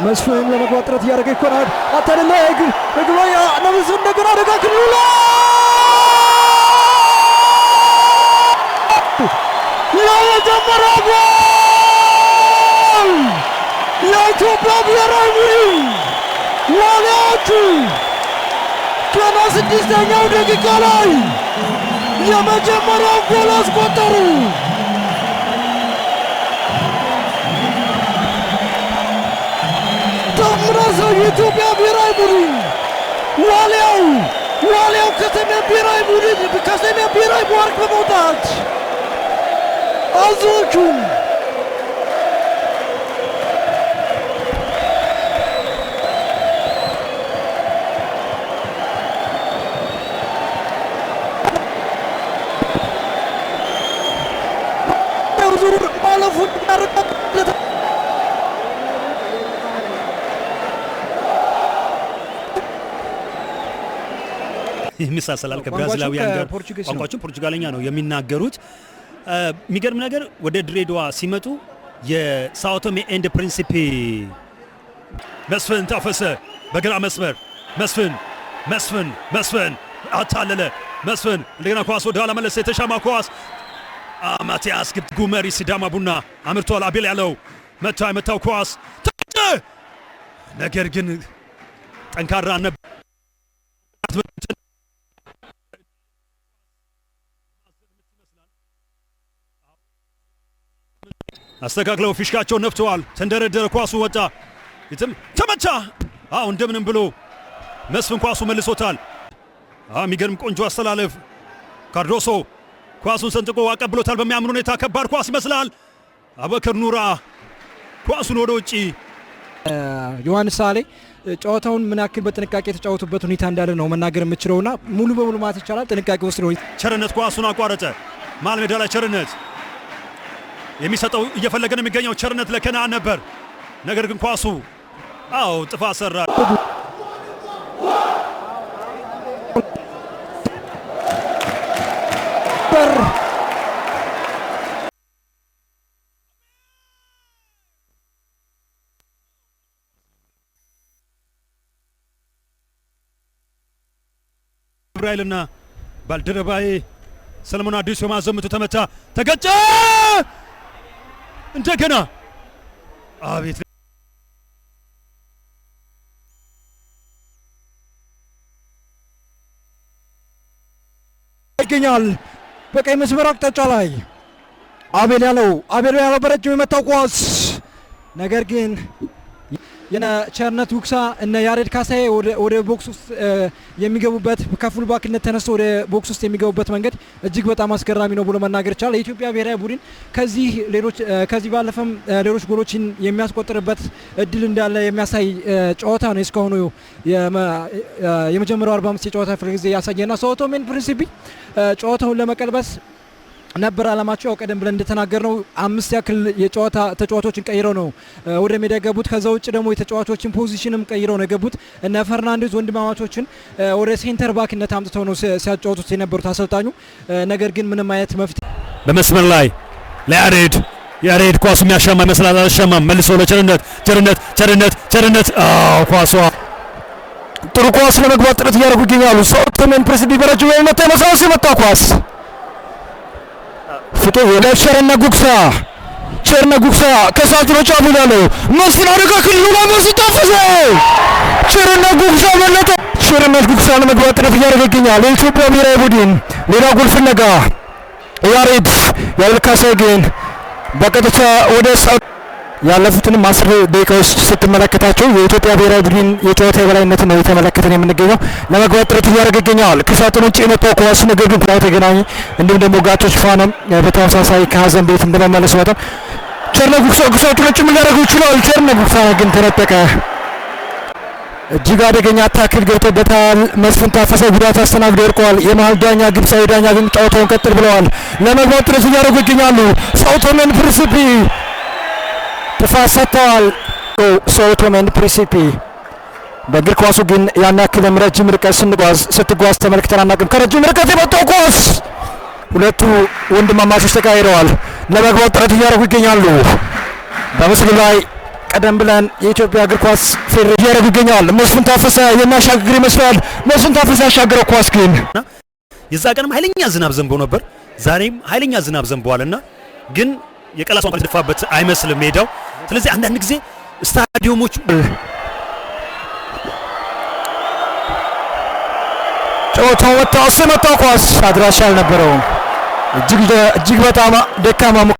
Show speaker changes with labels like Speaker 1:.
Speaker 1: መስፍን ለመግባት ጥረት ያደረገ ይኮናል አታደለ እግሮያ ነብሱ እንደገና ደጋግሉላ የመጀመሪያው ጎል የኢትዮጵያ ብሔራዊ ቡድን ዋሊያዎቹ ገና 6ኛው ደቂቃ ላይ የመጀመሪያው ጎል አስቆጠሩ። ተምራሰው የኢትዮጵያ ብሔራዊ ቡድን ዋሊያው ከሰሜን ብሔራዊ ቡድን ከሰሜን ብሔራዊ ፓርክ በመውጣት አዞቹን ዙር ማለፉን ያረጋግጣል።
Speaker 2: የሚሳሰላል ከብራዚላውያን ጋር ቋንቋቸው ፖርቹጋልኛ ነው የሚናገሩት። የሚገርም ነገር ወደ ድሬዳዋ ሲመጡ የሳኦቶሜ ኤንድ ፕሪንሲፒ መስፍን ታፈሰ በግራ መስመር መስፍን አታለለ መስፍን እንደገና ኳስ ወደ ኋላ መለሰ። የተሻማ ኳስ ማቲያስ ግብት ጉመሪ ሲዳማ ቡና አምርቷል። አቤል ያለው የመታው ኳስ ነገር ግን ጠንካራ ነበር። አስተካክለው ፊሽካቸውን ነፍተዋል። ተንደረደረ፣ ኳሱ ወጣ፣ ተመታ። እንደምንም ብሎ መስፍን ኳሱ መልሶታል። የሚገርም ቆንጆ አስተላለፍ። ካርዶሶ ኳሱን ሰንጥቆ አቀብሎታል በሚያምር ሁኔታ። ከባድ ኳስ ይመስላል። አበከር ኑራ ኳሱን ወደ ውጪ።
Speaker 1: ዮሐንስ ሳሌ ጨዋታውን ምን ያክል በጥንቃቄ የተጫወቱበት ሁኔታ እንዳለ ነው መናገር የምችለውና ሙሉ በሙሉ ማለት ይቻላል ጥንቃቄ ወስዶ
Speaker 2: ቸርነት ኳሱን አቋረጠ። መሃል ሜዳ ላይ ቸርነት የሚሰጠው እየፈለገ ነው የሚገኘው። ቸርነት ለከነአን ነበር፣ ነገር ግን ኳሱ ጥፋት ሰራ። ብራይልና ባልደረባዬ ሰለሞን አዲስ የማዘምቱ ተመታ፣ ተገጨ። እንደገና አቤት
Speaker 1: ይገኛል። በቀይ መስመር አቅጣጫ ላይ አቤል ያለው በረጅም የመታው ኳስ ነገር ግን የቸርነት ውክሳ እነ ያሬድ ካሳዬ ወደ ቦክስ ውስጥ የሚገቡበት ከፉል ባክነት ተነስቶ ወደ ቦክስ ውስጥ የሚገቡበት መንገድ እጅግ በጣም አስገራሚ ነው ብሎ መናገር ይቻላል። የኢትዮጵያ ብሔራዊ ቡድን ከዚህ ባለፈም ሌሎች ጎሎችን የሚያስቆጥርበት እድል እንዳለ የሚያሳይ ጨዋታ ነው እስካሁኑ የመጀመሪያው 45 የጨዋታ ፍሬ ጊዜ ያሳየና ሳኦቶሜ ፕሪንሲፒ ጨዋታውን ለመቀልበስ ነበር አላማቸው። ያው ቀደም ብለን እንደተናገርነው 5 ያክል የጨዋታ ተጫዋቾችን ቀይረው ነው ወደ ሜዳ የገቡት። ከዛ ውጭ ደግሞ የተጫዋቾችን ፖዚሽንም ቀይረው ነው የገቡት። እነ ፈርናንዴዝ ወንድማማቾችን ወደ ሴንተር ባክነት አምጥተው ነው ሲያጫወቱት የነበሩት አሰልጣኙ። ነገር ግን ምንም አይነት መፍትሄ
Speaker 2: በመስመር ላይ ለያሬድ ኳሱ የሚያሻማ ይመስላል፣ አልሻማም። መልሶ ለቸርነት ኳሷ
Speaker 1: ጥሩ ኳስ ለመግባት ጥረት እያደረጉ ይገኛሉ። ሳኦቶሜ ፕሪንሲፒ በረጅሙ የመታ ኳስ ፍቄ ለቸርነት ጉግሳ ከሳጥኑ ጫፍ ያለው መስፍን አደጋ ክልሉ ላይ መስፍን ታፈሰ። ቸርነት ጉግሳ ለመግባት ጥረት እያደረገ ይገኛል የኢትዮጵያ ብሔራዊ ቡድን። ሌላ ጎል ፍለጋ ያሬድ ካሳዬ ግን በቀጥታ ወደ ያለፉትንም 10 ደቂቃዎች ስትመለከታቸው የኢትዮጵያ ብሔራዊ ቡድን የጨዋታ የበላይነት ነው የተመለከተን የምንገኘው። ለመግባት ጥረት እያደረገ ይገኛል። ከሳጥኑ ውጭ የመጣው ኳስ ነገር ግን ፕራው ተገናኘ። እንዲሁም ደግሞ ጋቶች ፋናም በተመሳሳይ ከሀዘን ቤት እንደመመለስ ወጣ። ቸርነት ጉግሳዎቹ ምን ሊያደርጉ ይችላል? ቸርነት ጉግሳ ግን ተነጠቀ። እጅግ አደገኛ ታክል ገብቶበታል። መስፍን ታፈሰ ጉዳት አስተናግዶ ወድቋል። የመሃል ዳኛ ግብፃዊ ዳኛ ግን ጨዋታውን ቀጥል ብለዋል። ለመግባት ጥረት እያደረጉ ይገኛሉ። ሳኦቶሜ ፕሪንሲፒ ጥፋት ሰጥተዋል። ሳኦቶሜ ፕሪንሲፒ በእግር ኳሱ ግን ያን ያክልም ረጅም ርቀት ስትጓዝ ተመልክተን አናውቅም። ከረጅም ርቀት የመጣው ኳስ ሁለቱ ወንድማማቾች ተቃይረዋል። ለመግባት ጥረት እያደረጉ ይገኛሉ። በምስሉ ላይ ቀደም ብለን የኢትዮጵያ እግር ኳስ ፌዴሬሽን ያደርግ ይገኛል። መስፍን ታፈሰ የሚያሻግር ይመስላል። መስፍን ታፈሰ ያሻገረው ኳስ ግን
Speaker 2: የዛ ቀንም ኃይለኛ ዝናብ ዘንቦ ነበር። ዛሬም ኃይለኛ ዝናብ ዘንቧልና ግን የቀላሷ ደፋበት አይመስልም ሜዳው። ስለዚህ አንዳንድ ጊዜ ስታዲየሞች
Speaker 1: ጨዋታው ወጣው ኳስ አድራሻ አልነበረውም። እጅግ በጣም ደካማ